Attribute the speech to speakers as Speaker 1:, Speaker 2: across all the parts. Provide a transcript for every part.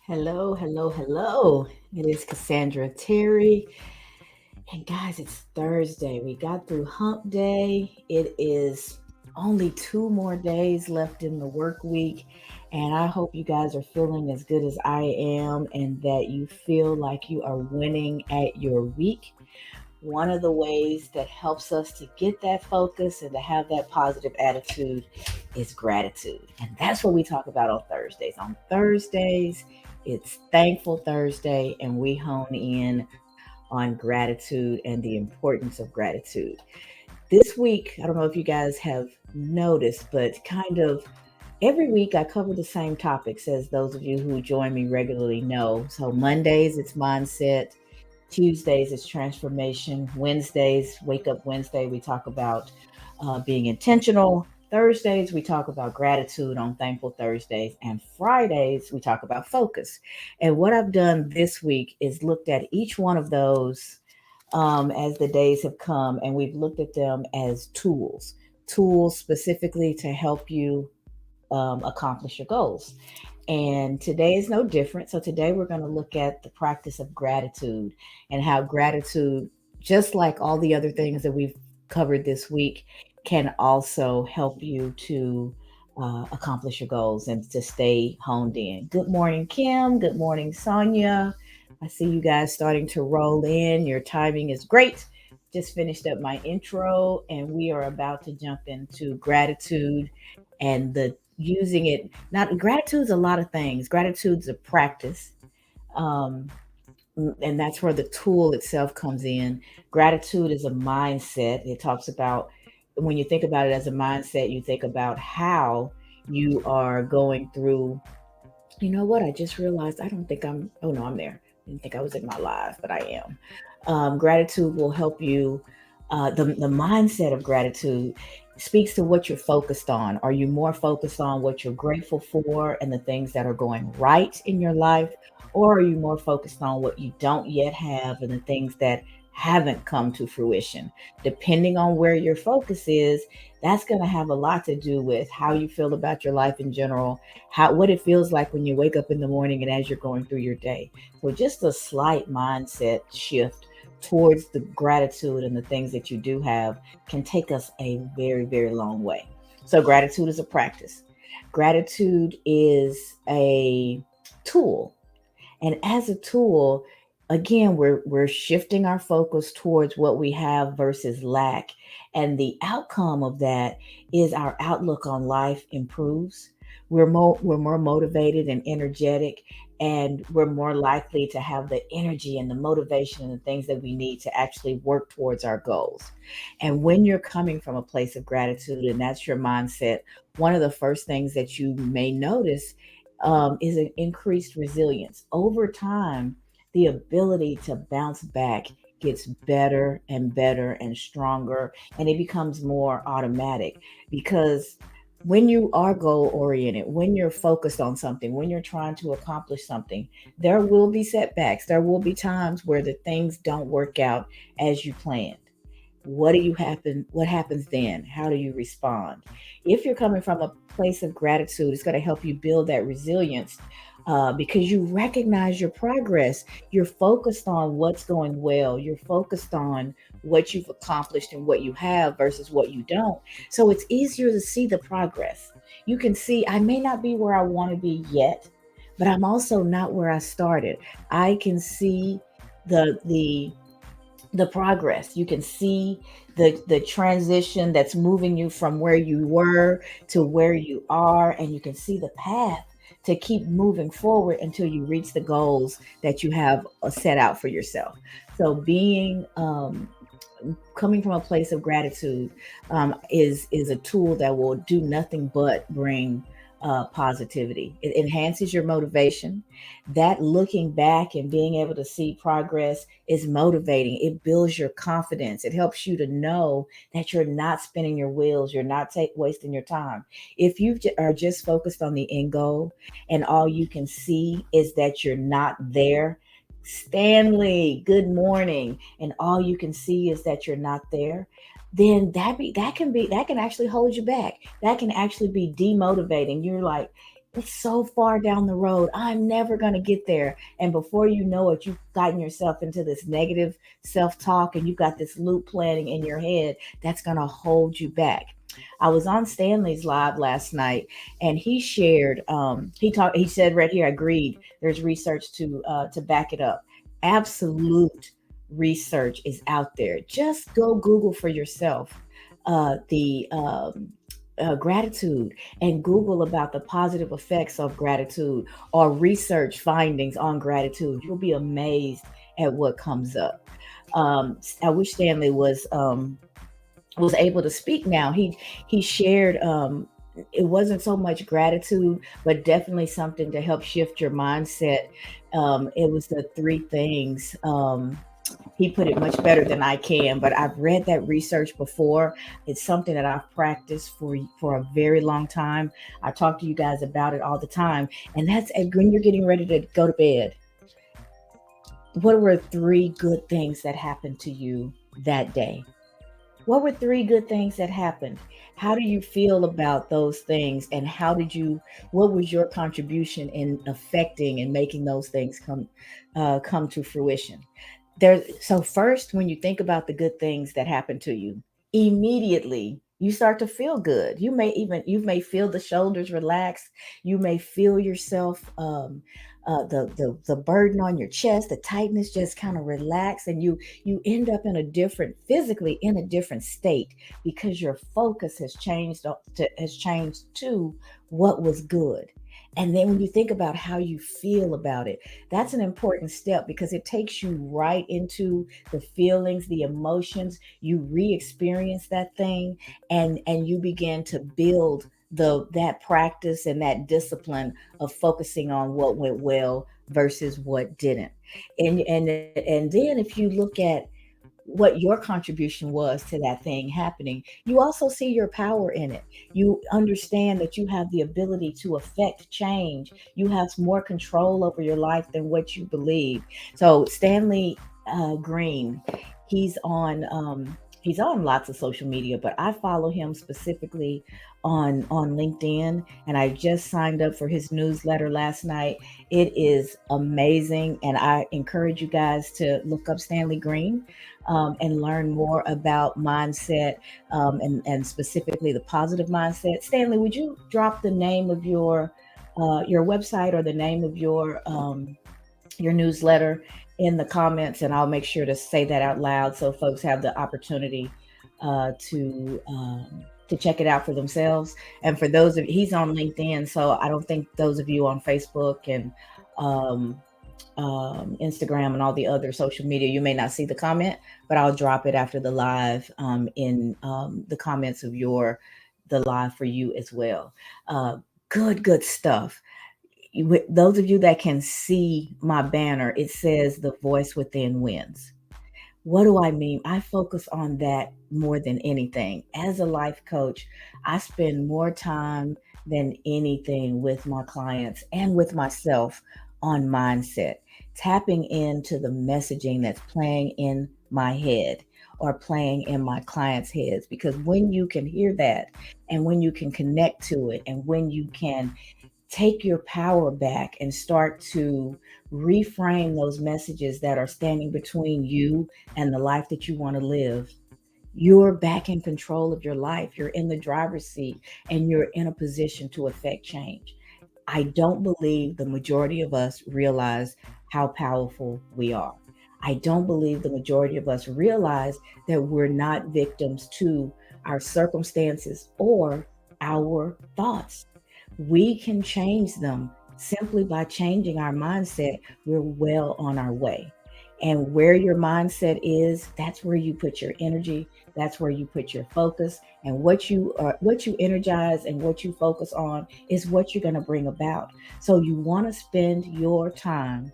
Speaker 1: Hello, hello, hello. It is Cassandra Terry. And guys, it's Thursday. We got through hump day. It is only 2 more days left in the work week. And I hope you guys are feeling as good as I am and that you feel like you are winning at your week. One of the ways that helps us to get that focus and to have that positive attitude is gratitude. And that's what we talk about on Thursdays. On Thursdays, it's Thankful Thursday, and we hone in on gratitude and the importance of gratitude. This week, I don't know if you guys have noticed, but kind of every week I cover the same topics as those of you who join me regularly know. So Mondays, it's mindset. Tuesdays is transformation. Wednesdays, Wake Up Wednesday, we talk about being intentional. Thursdays, we talk about gratitude on Thankful Thursdays. And Fridays, we talk about focus. And what I've done this week is looked at each one of those as the days have come, and we've looked at them as tools specifically to help you accomplish your goals. And today is no different. So today we're going to look at the practice of gratitude and how gratitude, just like all the other things that we've covered this week, can also help you to accomplish your goals and to stay honed in. Good morning, Kim. Good morning, Sonia. I see you guys starting to roll in. Your timing is great. Just finished up my intro, and we are about to jump into gratitude and the using it. Not gratitude's a lot of things. Gratitude's a practice, um, and that's where the tool itself comes in. Gratitude is a mindset. It talks about when you think about it as a mindset, you think about how you are going through. You know what? I just realized I don't think I'm. Oh no, I'm there. I didn't think I was in my live, but I am. Gratitude will help you. The mindset of gratitude speaks to what you're focused on. Are you more focused on what you're grateful for and the things that are going right in your life? Or are you more focused on what you don't yet have and the things that haven't come to fruition? Depending on where your focus is, that's going to have a lot to do with how you feel about your life in general, how what it feels like when you wake up in the morning and as you're going through your day. So just a slight mindset shift towards the gratitude and the things that you do have can take us a very, very long way. So, gratitude is a practice, gratitude is a tool. And as a tool, again, we're shifting our focus towards what we have versus lack. And the outcome of that is our outlook on life improves. We're more motivated and energetic, and we're more likely to have the energy and the motivation and the things that we need to actually work towards our goals. And when you're coming from a place of gratitude and that's your mindset, one of the first things that you may notice is an increased resilience. Over time, the ability to bounce back gets better and better and stronger, and it becomes more automatic because when you are goal oriented, when you're focused on something, when you're trying to accomplish something, there will be setbacks. There will be times where the things don't work out as you planned. What happens then? How do you respond? If you're coming from a place of gratitude, it's going to help you build that resilience because you recognize your progress. You're focused on what's going well. You're focused on what you've accomplished and what you have versus what you don't. So it's easier to see the progress. You can see I may not be where I want to be yet, but I'm also not where I started. I can see the the progress. You can see the transition that's moving you from where you were to where you are, and you can see the path to keep moving forward until you reach the goals that you have set out for yourself. So being coming from a place of gratitude is a tool that will do nothing but bring positivity. It enhances your motivation. That looking back and being able to see progress is motivating. It builds your confidence. It helps you to know that you're not spinning your wheels. You're not wasting your time. If you are just focused on the end goal and all you can see is that you're not there, Stanley, good morning. And all you can see is that you're not there, then that can actually hold you back. That can actually be demotivating. You're like, It's so far down the road. I'm never going to get there. And before you know it, you've gotten yourself into this negative self talk and you've got this loop planning in your head that's going to hold you back. I was on Stanley's live last night and he shared, he said right here, I agreed. There's research to back it up. Absolute research is out there. Just go Google for yourself the gratitude and Google about the positive effects of gratitude or research findings on gratitude. You'll be amazed at what comes up. I wish Stanley was able to speak now. He shared it wasn't so much gratitude, but definitely something to help shift your mindset. It was the three things. He put it much better than I can, but I've read that research before. It's something that I've practiced for a very long time. I talk to you guys about it all the time, and that's when you're getting ready to go to bed. What were three good things that happened to you that day? What were three good things that happened? How do you feel about those things? And what was your contribution in affecting and making those things come to fruition? So first, when you think about the good things that happen to you, immediately you start to feel good. You may feel the shoulders relax. You may feel yourself the burden on your chest, the tightness just kind of relax, and you end up in a different physically in a different state because your focus has changed to what was good. And then when you think about how you feel about it, that's an important step because it takes you right into the feelings, the emotions. You re-experience that thing, and you begin to build the that practice and that discipline of focusing on what went well versus what didn't. And then if you look at what your contribution was to that thing happening, you also see your power in it. You understand that you have the ability to affect change. You have more control over your life than what you believe. So Stanley Green, he's on lots of social media, but I follow him specifically on LinkedIn, and I just signed up for his newsletter last night. It is amazing, and I encourage you guys to look up Stanley Green and learn more about mindset and specifically the positive mindset. Stanley, would you drop the name of your website or the name of your newsletter in the comments, and I'll make sure to say that out loud so folks have the opportunity uh, to um, to check it out for themselves. And for those of he's on LinkedIn, so I don't think those of you on Facebook and um, Instagram and all the other social media, you may not see the comment, but I'll drop it after the live in the comments of the live for you as well. Uh, good stuff. Those of you that can see my banner, it says "The Voice Within Wins." What do I mean? I focus on that more than anything. As a life coach, I spend more time than anything with my clients and with myself on mindset, tapping into the messaging that's playing in my head or playing in my clients' heads. Because when you can hear that and when you can connect to it and when you can take your power back and start to reframe those messages that are standing between you and the life that you want to live. You're back in control of your life. You're in the driver's seat and you're in a position to affect change. I don't believe the majority of us realize how powerful we are. I don't believe the majority of us realize that we're not victims to our circumstances or our thoughts. We can change them simply by changing our mindset. We're well on our way. And where your mindset is, that's where you put your energy, that's where you put your focus, and what you energize and what you focus on is what you're going to bring about. So you want to spend your time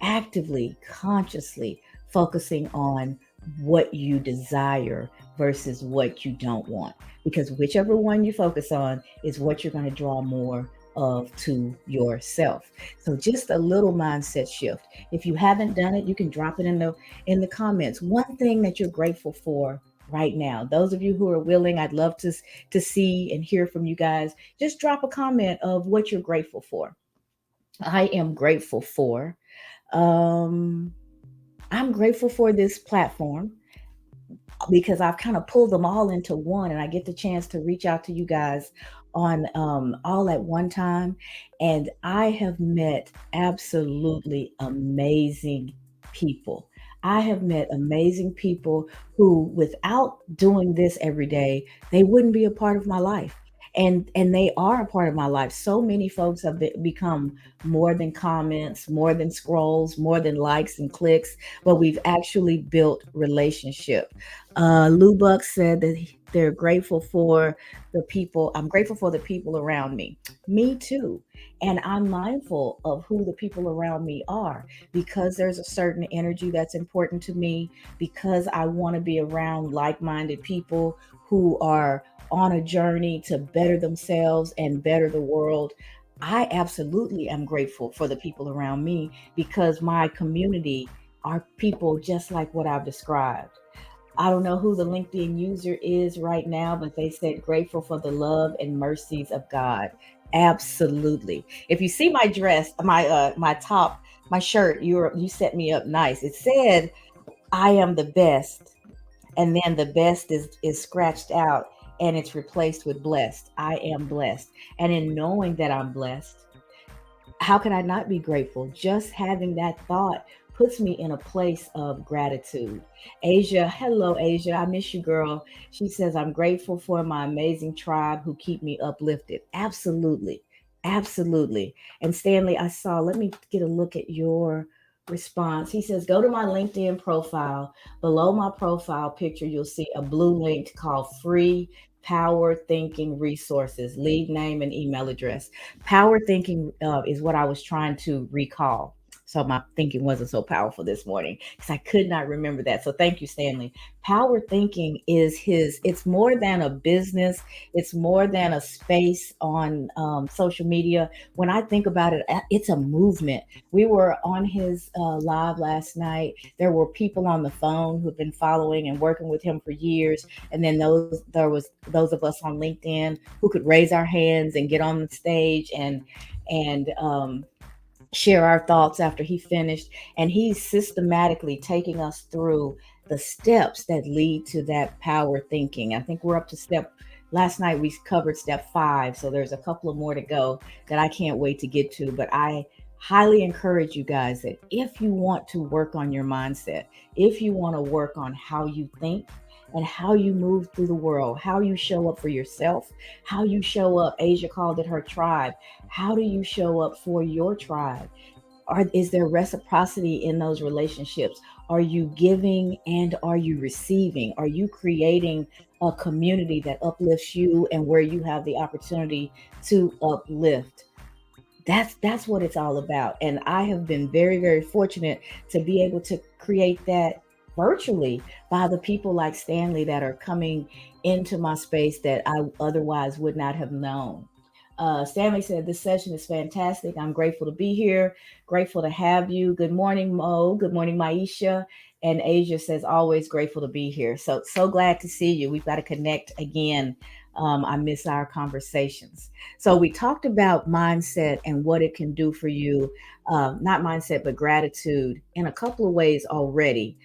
Speaker 1: actively, consciously focusing on what you desire versus what you don't want. Because whichever one you focus on is what you're going to draw more of to yourself. So just a little mindset shift. If you haven't done it, you can drop it in the comments. One thing that you're grateful for right now. Those of you who are willing, I'd love to see and hear from you guys. Just drop a comment of what you're grateful for. I am grateful for. Um, I'm grateful for this platform because I've kind of pulled them all into one, and I get the chance to reach out to you guys on all at one time. And I have met absolutely amazing people. I have met amazing people who, without doing this every day, they wouldn't be a part of my life. And they are a part of my life. So many folks have become more than comments, more than scrolls, more than likes and clicks, but we've actually built relationship. Lou Buck said that they're grateful for the people. I'm grateful for the people around me. Me too. And I'm mindful of who the people around me are because there's a certain energy that's important to me, because I want to be around like minded people who are on a journey to better themselves and better the world. I absolutely am grateful for the people around me because my community are people just like what I've described. I don't know who the LinkedIn user is right now, but they said grateful for the love and mercies of God. Absolutely. If you see my dress, my top, my shirt, you set me up nice. It said I am the best, and then the best is scratched out and it's replaced with blessed. I am blessed. And in knowing that I'm blessed, how can I not be grateful? Just having that thought puts me in a place of gratitude. Asia, hello, Asia. I miss you, girl. She says, I'm grateful for my amazing tribe who keep me uplifted. Absolutely. Absolutely. And Stanley, I saw, let me get a look at your response. He says, go to my LinkedIn profile. Below my profile picture, you'll see a blue link called Free Power Thinking Resources, lead name and email address. Power thinking is what I was trying to recall. So my thinking wasn't so powerful this morning because I could not remember that. So thank you, Stanley. Power thinking is it's more than a business. It's more than a space on social media. When I think about it, it's a movement. We were on his live last night. There were people on the phone who've been following and working with him for years. And then there was those of us on LinkedIn who could raise our hands and get on the stage and share our thoughts after he finished. And he's systematically taking us through the steps that lead to that power thinking. I think we're up to last night we covered step 5. So there's a couple of more to go that I can't wait to get to. But I highly encourage you guys that if you want to work on your mindset, if you want to work on how you think, and how you move through the world, how you show up for yourself, how you show up. Asia called it her tribe. How do you show up for your tribe? Is there reciprocity in those relationships? Are you giving and are you receiving? Are you creating a community that uplifts you and where you have the opportunity to uplift? That's what it's all about. And I have been very, very fortunate to be able to create that virtually by the people like Stanley that are coming into my space that I otherwise would not have known. Stanley said, this session is fantastic. I'm grateful to be here. Grateful to have you. Good morning, Mo. Good morning, Maisha. And Asia says, always grateful to be here. So glad to see you. We've got to connect again. I miss our conversations. So we talked about mindset and what it can do for you. Not mindset, but gratitude in a couple of ways already.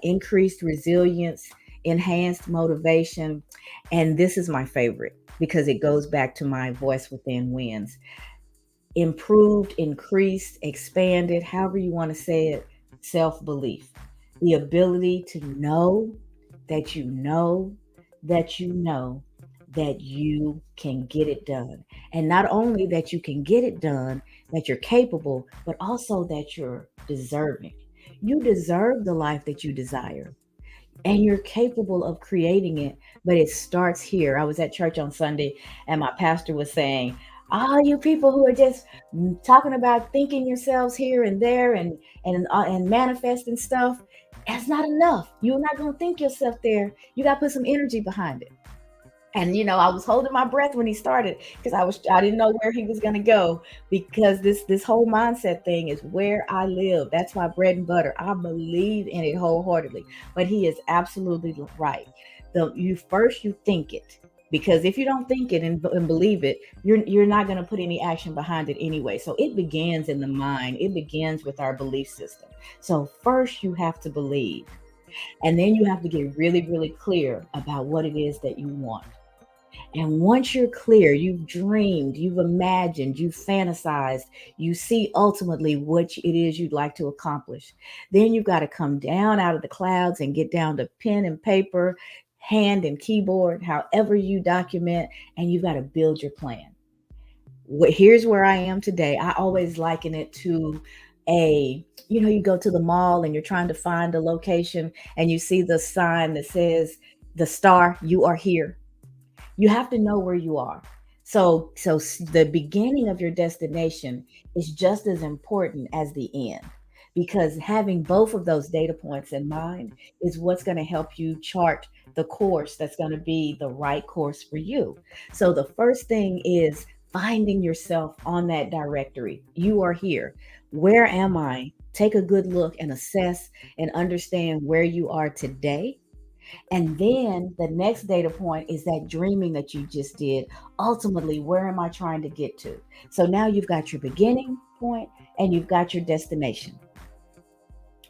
Speaker 1: Increased resilience, enhanced motivation. And this is my favorite because it goes back to my voice within wins. Improved, increased, expanded, however you want to say it, self belief. The ability to know that you know that you know that you can get it done. And not only that you can get it done, that you're capable, but also that you're deserving. You deserve the life that you desire and you're capable of creating it, but it starts here. I was at church on Sunday and my pastor was saying, all you people who are just talking about thinking yourselves here and there and manifesting stuff, that's not enough. You're not going to think yourself there. You got to put some energy behind it. And I was holding my breath when he started because I didn't know where he was going to go, because this whole mindset thing is where I live. That's my bread and butter. I believe in it wholeheartedly. But he is absolutely right. You first you think it, because if you don't think it and believe it, you're not going to put any action behind it anyway. So it begins in the mind. It begins with our belief system. So first you have to believe, and then you have to get really, really clear about what it is that you want. And once you're clear, you've dreamed, you've imagined, you've fantasized, you see ultimately what it is you'd like to accomplish. Then you've got to come down out of the clouds and get down to pen and paper, hand and keyboard, however you document, and you've got to build your plan. Here's where I am today. I always liken it to you go to the mall and you're trying to find a location and you see the sign that says the star, you are here. You have to know where you are. So the beginning of your destination is just as important as the end, because having both of those data points in mind is what's going to help you chart the course that's going to be the right course for you. So the first thing is finding yourself on that directory. You are here. Where am I? Take a good look and assess and understand where you are today, and then the next data point is that dreaming that you just did. Ultimately, where am I trying to get to? So now you've got your beginning point and you've got your destination.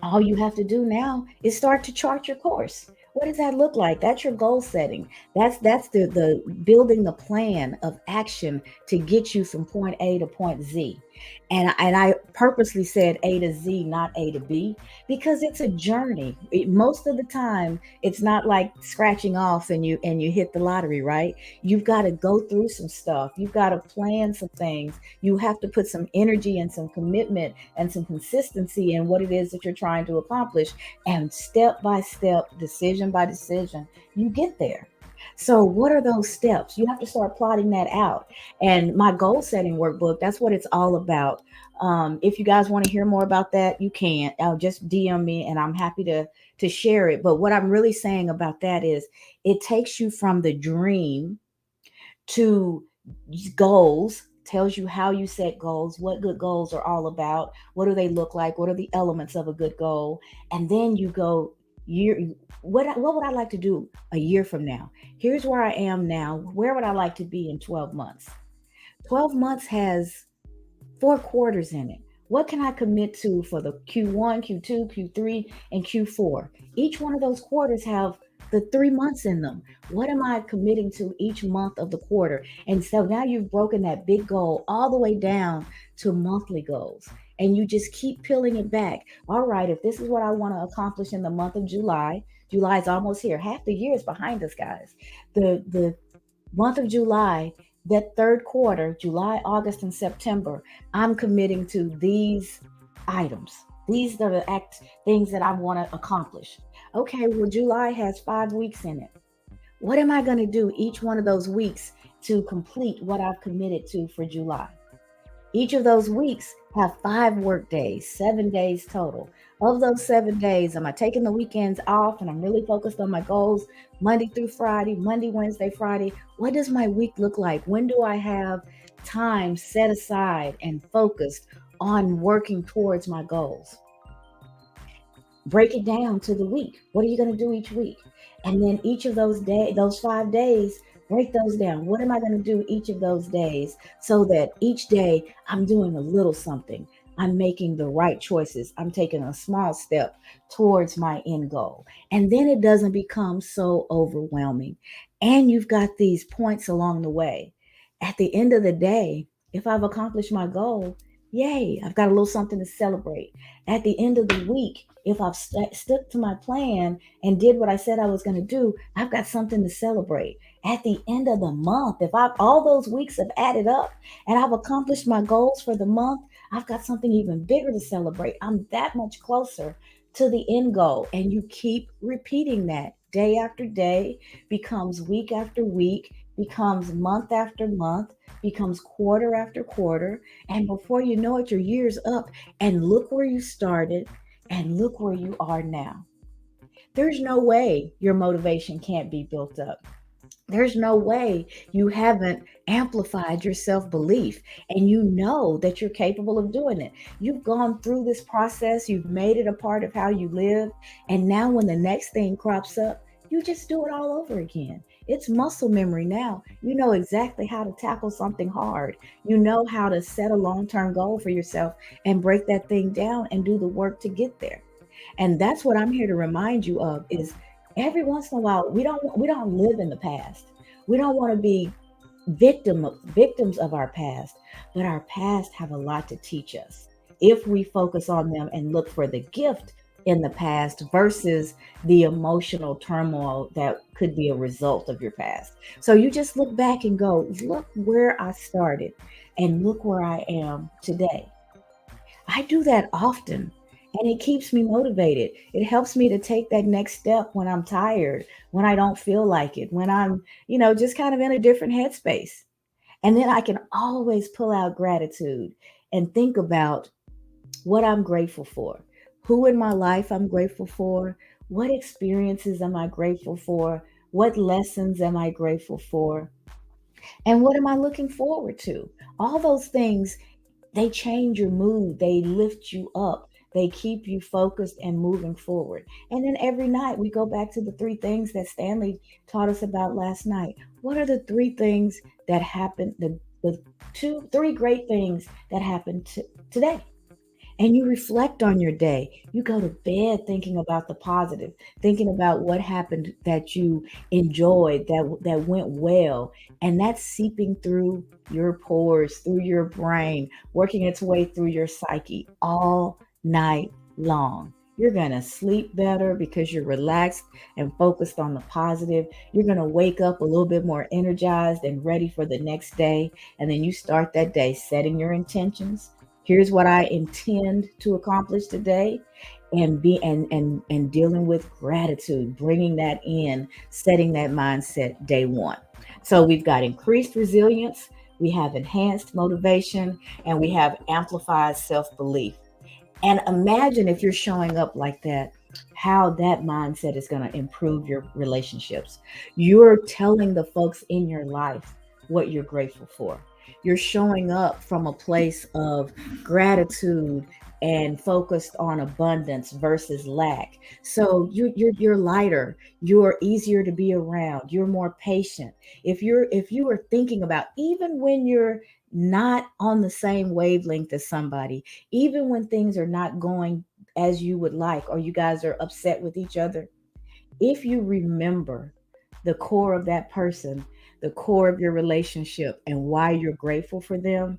Speaker 1: All you have to do now is start to chart your course. What does that look like? That's your goal setting. That's the building the plan of action to get you from point A to point Z. And I purposely said A to Z, not A to B, because it's a journey. Most of the time, it's not like scratching off and you hit the lottery, right? You've got to go through some stuff. You've got to plan some things. You have to put some energy and some commitment and some consistency in what it is that you're trying to accomplish. And step by step, decision by decision, you get there. So, what are those steps? You have to start plotting that out. And my goal setting workbook, that's what it's all about. If you guys want to hear more about that, you can. Just DM me and I'm happy to share it. But what I'm really saying about that is it takes you from the dream to goals, tells you how you set goals, what good goals are all about, what do they look like, what are the elements of a good goal, and then you go year what would I like to do a year from now? Here's where I am now. Where would I like to be in 12 months? 12 months has 4 quarters in it. What can I commit to for the Q1, Q2, Q3, and Q4? Each one of those quarters have the 3 months in them. What am I committing to each month of the quarter? And so now you've broken that big goal all the way down to monthly goals. And you just keep peeling it back. All right, if this is what I want to accomplish in the month of July, July is almost here. Half the year is behind us, guys. The month of July, that third quarter, July, August, and September, I'm committing to these items. These are the things that I want to accomplish. Okay, well, July has 5 weeks in it. What am I going to do each one of those weeks to complete what I've committed to for July? Each of those weeks have 5 work days, 7 days total. Of those 7 days, am I taking the weekends off and I'm really focused on my goals Monday through Friday, Monday, Wednesday, Friday? What does my week look like? When do I have time set aside and focused on working towards my goals? Break it down to the week. What are you going to do each week? And then each of those 5 days, break those down. What am I going to do each of those days so that each day I'm doing a little something? I'm making the right choices. I'm taking a small step towards my end goal. And then it doesn't become so overwhelming. And you've got these points along the way. At the end of the day, if I've accomplished my goal, yay, I've got a little something to celebrate. At the end of the week, if I've stuck to my plan and did what I said I was going to do, I've got something to celebrate. At the end of the month, if I've all those weeks have added up and I've accomplished my goals for the month, I've got something even bigger to celebrate. I'm that much closer to the end goal. And you keep repeating that day after day, becomes week after week, becomes month after month, becomes quarter after quarter. And before you know it, your year's up. And look where you started and look where you are now. There's no way your motivation can't be built up. There's no way you haven't amplified your self belief and you know that you're capable of doing it. You've gone through this process, you've made it a part of how you live. And now, when the next thing crops up, you just do it all over again. It's muscle memory now. You know exactly how to tackle something hard. You know how to set a long-term goal for yourself and break that thing down and do the work to get there. And that's what I'm here to remind you of is every once in a while we don't live in the past. We don't want to be victims of our past, but our past have a lot to teach us if we focus on them and look for the gift in the past versus the emotional turmoil that could be a result of your past. So you just look back and go, look where I started and look where I am today. I do that often and it keeps me motivated. It helps me to take that next step when I'm tired, when I don't feel like it, when I'm, just kind of in a different headspace. And then I can always pull out gratitude and think about what I'm grateful for, who in my life I'm grateful for, what experiences am I grateful for, what lessons am I grateful for, and what am I looking forward to. All those things, they change your mood, they lift you up, they keep you focused and moving forward. And then every night we go back to the three things that Stanley taught us about last night. What are the three things that happened, the three great things that happened today? And you reflect on your day. You go to bed thinking about the positive, thinking about what happened that you enjoyed, that went well, and that's seeping through your pores, through your brain, working its way through your psyche all night long. You're going to sleep better because you're relaxed and focused on the positive. You're going to wake up a little bit more energized and ready for the next day. And then you start that day setting your intentions. Here's what I intend to accomplish today, and be and dealing with gratitude, bringing that in, setting that mindset day one. So we've got increased resilience, we have enhanced motivation, and we have amplified self-belief. And imagine if you're showing up like that, how that mindset is going to improve your relationships. You're telling the folks in your life what you're grateful for. You're showing up from a place of gratitude and focused on abundance versus lack. So you're lighter, you're easier to be around, you're more patient. If you are thinking about, even when you're not on the same wavelength as somebody, even when things are not going as you would like, or you guys are upset with each other, if you remember the core of that person, the core of your relationship, and why you're grateful for them,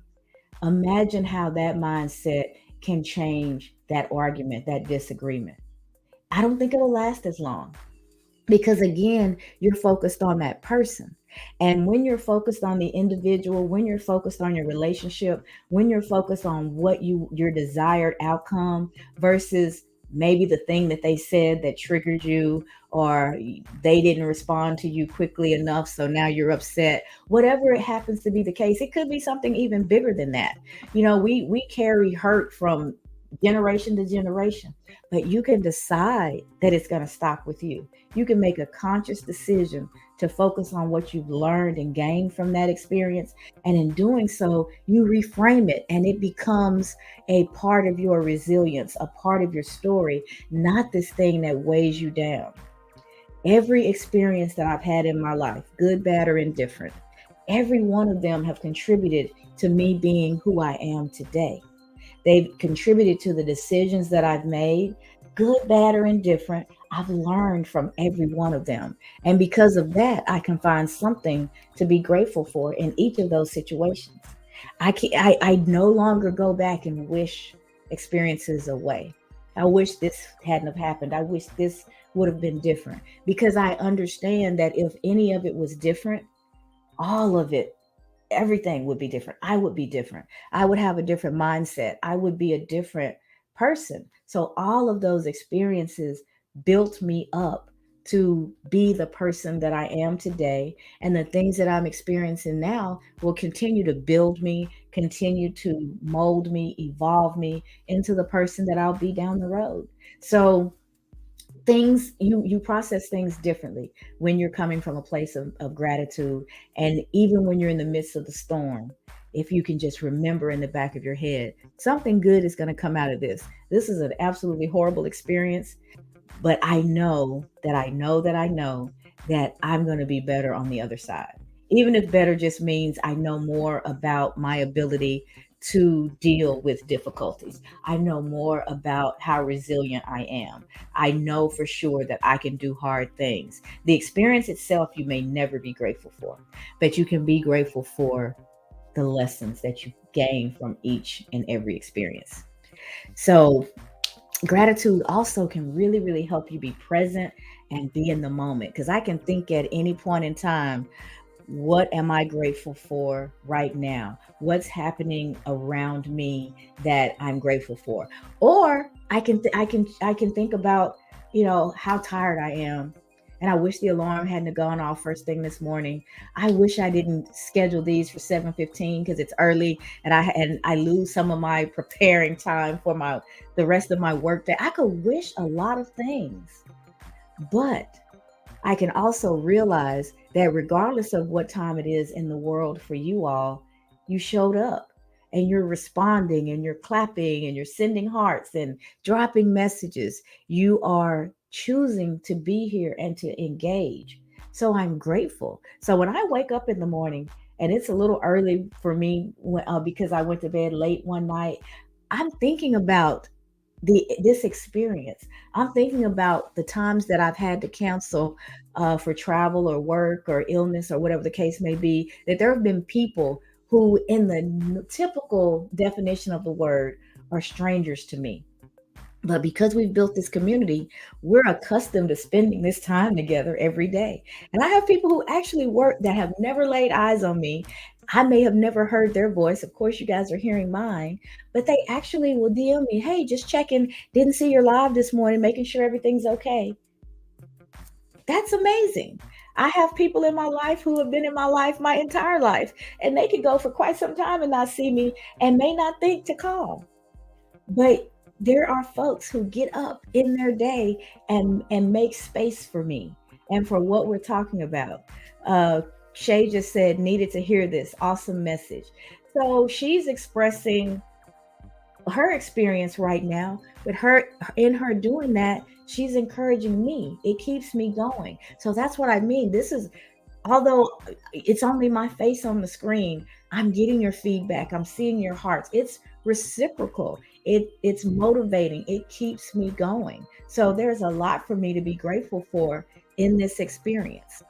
Speaker 1: imagine how that mindset can change that argument, that disagreement. I don't think it'll last as long because, again, you're focused on that person. And when you're focused on the individual, when you're focused on your relationship, when you're focused on what your desired outcome versus maybe the thing that they said that triggered you, or they didn't respond to you quickly enough, so now you're upset. Whatever it happens to be the case, it could be something even bigger than that. We carry hurt from generation to generation, but you can decide that it's going to stop with you. You can make a conscious decision to focus on what you've learned and gained from that experience. And in doing so, you reframe it and it becomes a part of your resilience, a part of your story, not this thing that weighs you down. Every experience that I've had in my life, good, bad, or indifferent, every one of them have contributed to me being who I am today. They've contributed to the decisions that I've made, good, bad, or indifferent. I've learned from every one of them. And because of that, I can find something to be grateful for in each of those situations. I no longer go back and wish experiences away. I wish this hadn't have happened. I wish this would have been different, because I understand that if any of it was different, all of it, everything would be different. I would be different. I would have a different mindset. I would be a different person. So all of those experiences built me up to be the person that I am today. And the things that I'm experiencing now will continue to build me, continue to mold me, evolve me into the person that I'll be down the road. So things, you process things differently when you're coming from a place of gratitude. And even when you're in the midst of the storm, if you can just remember in the back of your head, something good is going to come out of this. This is an absolutely horrible experience, But I know that I know that I know that I'm going to be better on the other side. Even if better just means I know more about my ability to deal with difficulties. I know more about how resilient I am. I know for sure that I can do hard things. The experience itself, you may never be grateful for, but you can be grateful for the lessons that you gain from each and every experience. So, gratitude also can really, really help you be present and be in the moment. Because I can think at any point in time, what am I grateful for right now? What's happening around me that I'm grateful for? Or I can think about, how tired I am. And I wish the alarm hadn't gone off first thing this morning. I wish I didn't schedule these for 7:15 because it's early, and I lose some of my preparing time for my the rest of my workday. I could wish a lot of things, but I can also realize that regardless of what time it is in the world for you all, you showed up and you're responding and you're clapping and you're sending hearts and dropping messages. You are choosing to be here and to engage. So I'm grateful. So when I wake up in the morning, and it's a little early for me because I went to bed late one night, I'm thinking about this experience. I'm thinking about the times that I've had to cancel for travel or work or illness or whatever the case may be. That there have been people who, in the typical definition of the word, are strangers to me. But because we've built this community, we're accustomed to spending this time together every day. And I have people who actually work that have never laid eyes on me. I may have never heard their voice. Of course, you guys are hearing mine, but they actually will DM me, hey, just checking, didn't see your live this morning, making sure everything's okay. That's amazing. I have people in my life who have been in my life my entire life, and they could go for quite some time and not see me and may not think to call. But there are folks who get up in their day and make space for me and for what we're talking about. Uh, Shay just said, needed to hear this. Awesome message. So she's expressing her experience right now, but her in her doing that, she's encouraging me. It keeps me going. So that's what I mean. This is, although it's only my face on the screen, I'm getting your feedback, I'm seeing your hearts. It's reciprocal. It's motivating. It keeps me going. So there's a lot for me to be grateful for in this experience.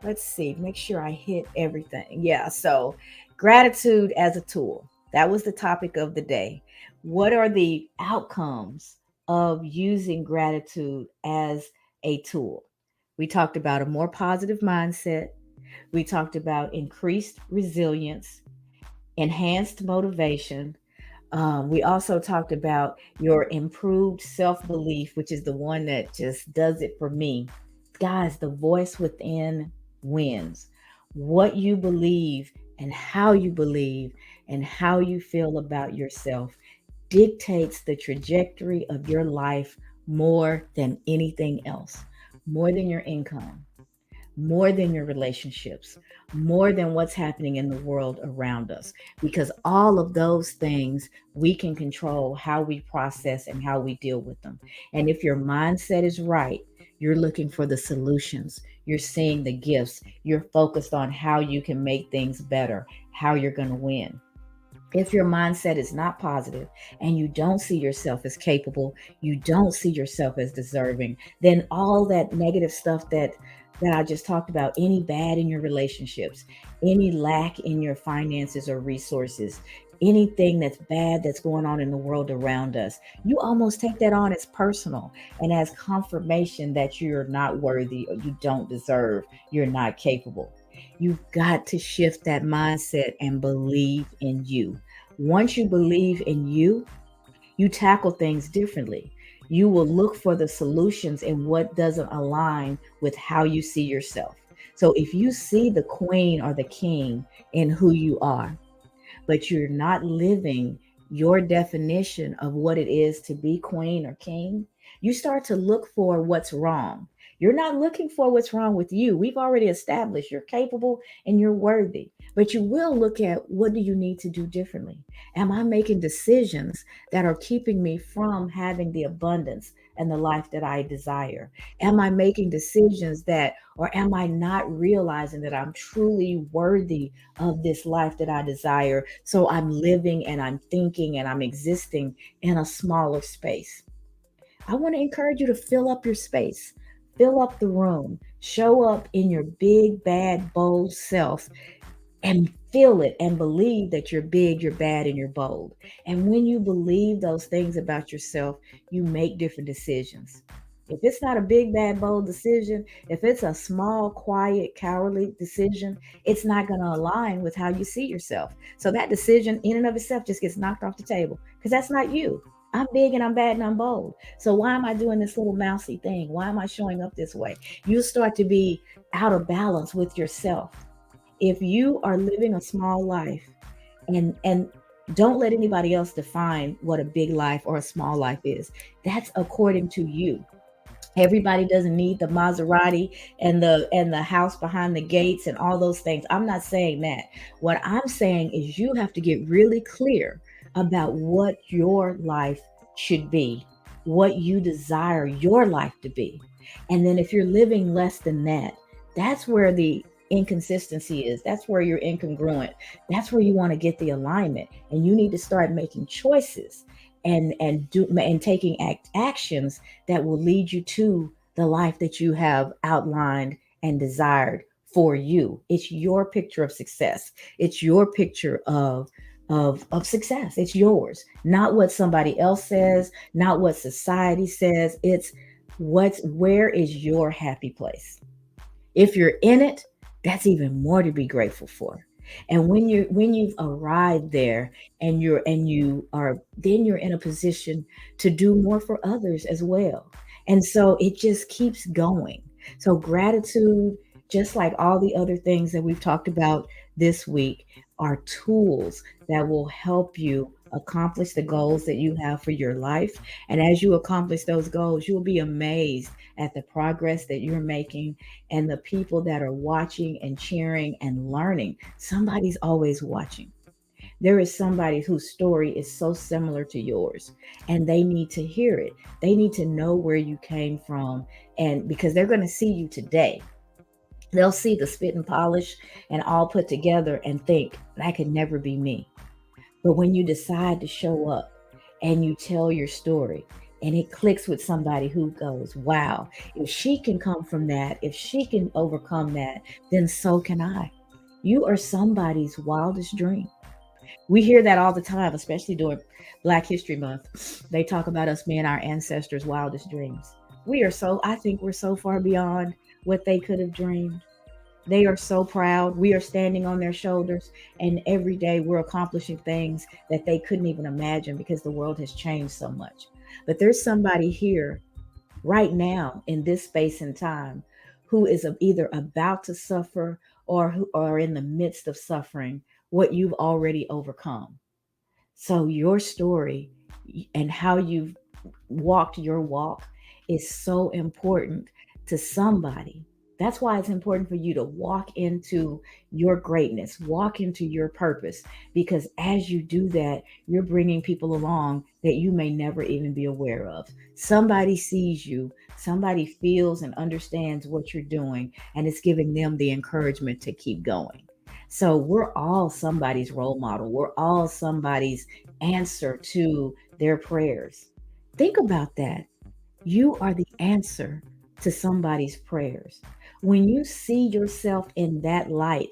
Speaker 1: Let's see, make sure I hit everything. Yeah, so gratitude as a tool. That was the topic of the day. What are the outcomes of using gratitude as a tool? We talked about a more positive mindset. We talked about increased resilience, enhanced motivation. We also talked about your improved self belief, which is the one that just does it for me. Guys, the voice within wins. What you believe and how you feel about yourself dictates the trajectory of your life more than anything else, more than your income, more than your relationships, more than what's happening in the world around us. Because all of those things, we can control how we process and how we deal with them. And if your mindset is right, you're looking for the solutions, you're seeing the gifts, you're focused on how you can make things better, how you're going to win. If your mindset is not positive and you don't see yourself as capable, you don't see yourself as deserving, then all that negative stuff that I just talked about, any bad in your relationships, any lack in your finances or resources, anything that's bad that's going on in the world around us, you almost take that on as personal and as confirmation that you're not worthy or you don't deserve, you're not capable. You've got to shift that mindset and believe in you. Once you believe in you, you tackle things differently. You will look for the solutions in what doesn't align with how you see yourself. So if you see the queen or the king in who you are, but you're not living your definition of what it is to be queen or king, you start to look for what's wrong. You're not looking for what's wrong with you. We've already established you're capable and you're worthy. But you will look at, what do you need to do differently? Am I making decisions that are keeping me from having the abundance and the life that I desire? Am I making decisions that, or am I not realizing that I'm truly worthy of this life that I desire? So I'm living and I'm thinking and I'm existing in a smaller space. I want to encourage you to fill up your space, fill up the room, show up in your big, bad, bold self, and feel it and believe that you're big, you're bad, and you're bold. And when you believe those things about yourself, you make different decisions. If it's not a big, bad, bold decision, if it's a small, quiet, cowardly decision, it's not going to align with how you see yourself. So that decision, in and of itself, just gets knocked off the table because that's not you. I'm big and I'm bad and I'm bold. So why am I doing this little mousy thing? Why am I showing up this way? You start to be out of balance with yourself if you are living a small life, and don't let anybody else define what a big life or a small life is. That's according to you. Everybody doesn't need the Maserati and the house behind the gates and all those things. I'm not saying that. What I'm saying is you have to get really clear about what your life should be, what you desire your life to be. And then if you're living less than that, that's where the inconsistency is. That's where you're incongruent. That's where you want to get the alignment, and you need to start making choices and taking actions that will lead you to the life that you have outlined and desired for you. It's your picture of success. It's your picture of success. It's yours, not what somebody else says, not what society says. It's where is your happy place. If you're in it, that's even more to be grateful for. And when you've arrived there, and you are then you're in a position to do more for others as well. And so it just keeps going. So gratitude, just like all the other things that we've talked about this week, are tools that will help you accomplish the goals that you have for your life. And as you accomplish those goals, you will be amazed at the progress that you're making and the people that are watching and cheering and learning. Somebody's always watching. There is somebody whose story is so similar to yours, and they need to hear it. They need to know where you came from, and because they're going to see you today, they'll see the spit and polish and all put together and think that could never be me. But when you decide to show up and you tell your story and it clicks with somebody who goes, wow, if she can come from that, if she can overcome that, then so can I. You are somebody's wildest dream. We hear that all the time, especially during Black History Month. They talk about us being our ancestors' wildest dreams. I think we're so far beyond what they could have dreamed. They are so proud. We are standing on their shoulders, and every day we're accomplishing things that they couldn't even imagine because the world has changed so much. But there's somebody here right now in this space and time who is either about to suffer or who are in the midst of suffering what you've already overcome. So your story and how you've walked your walk is so important to somebody. That's why it's important for you to walk into your greatness, walk into your purpose, because as you do that, you're bringing people along that you may never even be aware of. Somebody sees you, somebody feels and understands what you're doing, and it's giving them the encouragement to keep going. So we're all somebody's role model. We're all somebody's answer to their prayers. Think about that. You are the answer to somebody's prayers. When you see yourself in that light,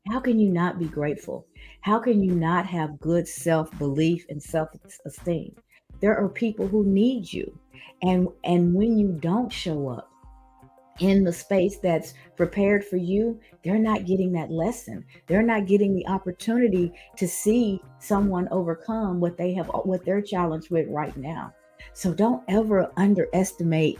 Speaker 1: how can you not be grateful? How can you not have good self belief and self esteem? There are people who need you. And when you don't show up in the space that's prepared for you, they're not getting that lesson. They're not getting the opportunity to see someone overcome what they're challenged with right now. So don't ever underestimate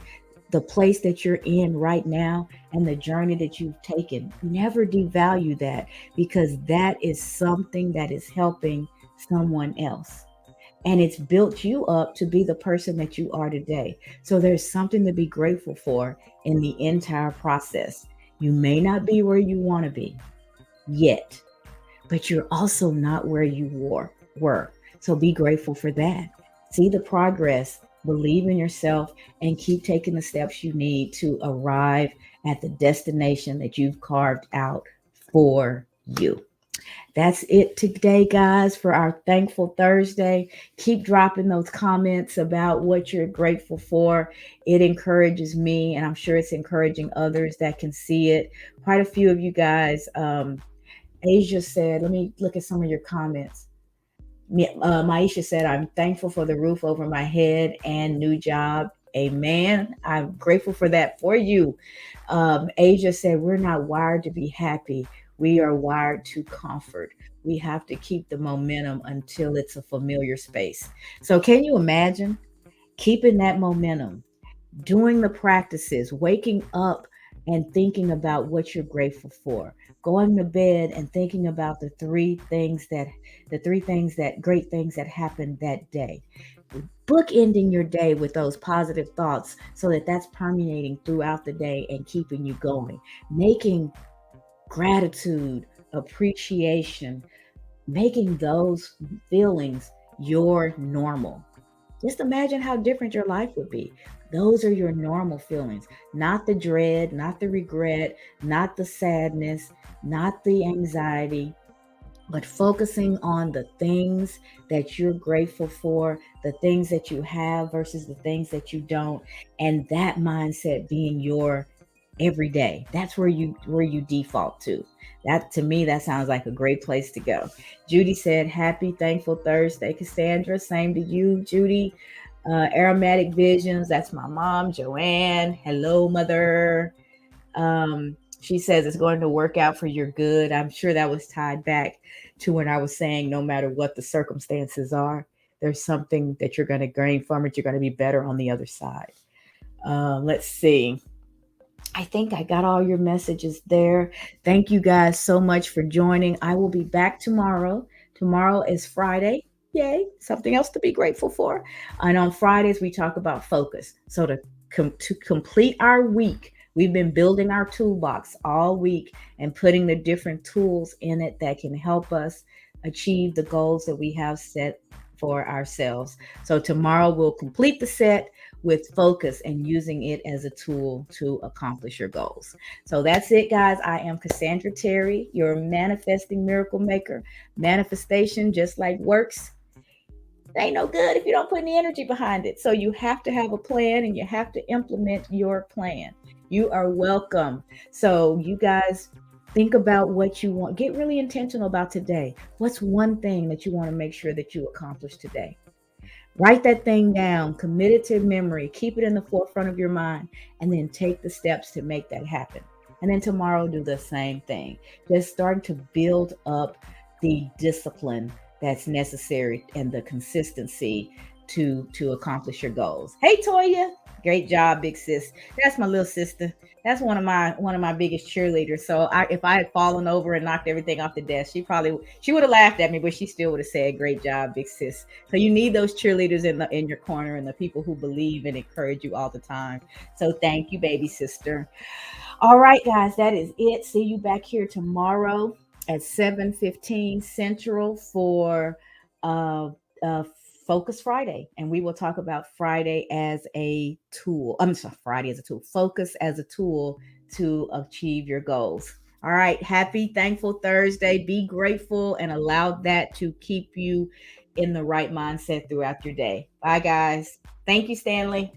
Speaker 1: the place that you're in right now and the journey that you've taken. Never devalue that, because that is something that is helping someone else. and it's built you up to be the person that you are today. So there's something to be grateful for in the entire process. You may not be where you want to be yet, but you're also not where you were. So be grateful for that. See the progress, believe in yourself, and keep taking the steps you need to arrive at the destination that you've carved out for you. That's it today, guys, for our Thankful Thursday. Keep dropping those comments about what you're grateful for. It encourages me, and I'm sure it's encouraging others that can see it. Quite a few of you guys, Asia said, let me look at some of your comments. Maisha said, I'm thankful for the roof over my head and new job. Amen. I'm grateful for that for you. Asia said, we're not wired to be happy. We are wired to comfort. We have to keep the momentum until it's a familiar space. So, can you imagine keeping that momentum, doing the practices, waking up and thinking about what you're grateful for, going to bed and thinking about the three things that great things that happened that day, bookending your day with those positive thoughts so that that's permeating throughout the day and keeping you going, making gratitude, appreciation, making those feelings your normal. Just imagine how different your life would be. Those are your normal feelings, not the dread, not the regret, not the sadness, not the anxiety, but focusing on the things that you're grateful for, the things that you have versus the things that you don't, and that mindset being your every day. That's where you default to. That to me, that sounds like a great place to go. Judy said, "Happy Thankful Thursday, Cassandra." Same to you, Judy. Aromatic Visions. That's my mom, Joanne. Hello, mother. She says it's going to work out for your good. I'm sure that was tied back to when I was saying no matter what the circumstances are, there's something that you're going to gain from it. You're going to be better on the other side. Let's see. I think I got all your messages there. Thank you guys so much for joining. I will be back tomorrow. Tomorrow is Friday. Yay, something else to be grateful for. And on Fridays, we talk about focus. So to complete our week, we've been building our toolbox all week and putting the different tools in it that can help us achieve the goals that we have set for ourselves. So tomorrow we'll complete the set with focus and using it as a tool to accomplish your goals. So that's it, guys. I am Cassandra Terry, your manifesting miracle maker. Manifestation, just like works, it ain't no good if you don't put any energy behind it. So you have to have a plan and you have to implement your plan. You are welcome. So you guys think about what you want. Get really intentional about today. What's one thing that you want to make sure that you accomplish today? Write that thing down, commit it to memory, keep it in the forefront of your mind, and then take the steps to make that happen. And then tomorrow, do the same thing. Just starting to build up the discipline that's necessary and the consistency to accomplish your goals. Hey, Toya, great job, big sis. That's my little sister. That's one of my biggest cheerleaders. So if I had fallen over and knocked everything off the desk, she would have laughed at me, but she still would have said, "Great job, big sis." So you need those cheerleaders in your corner and the people who believe and encourage you all the time. So thank you, baby sister. All right, guys, that is it. See you back here tomorrow at 7:15 Central for uh, uh, Focus Friday, and we will talk about Friday as a tool. I'm sorry, Friday as a tool. Focus as a tool to achieve your goals. All right, happy, thankful Thursday. Be grateful and allow that to keep you in the right mindset throughout your day. Bye, guys. Thank you, Stanley.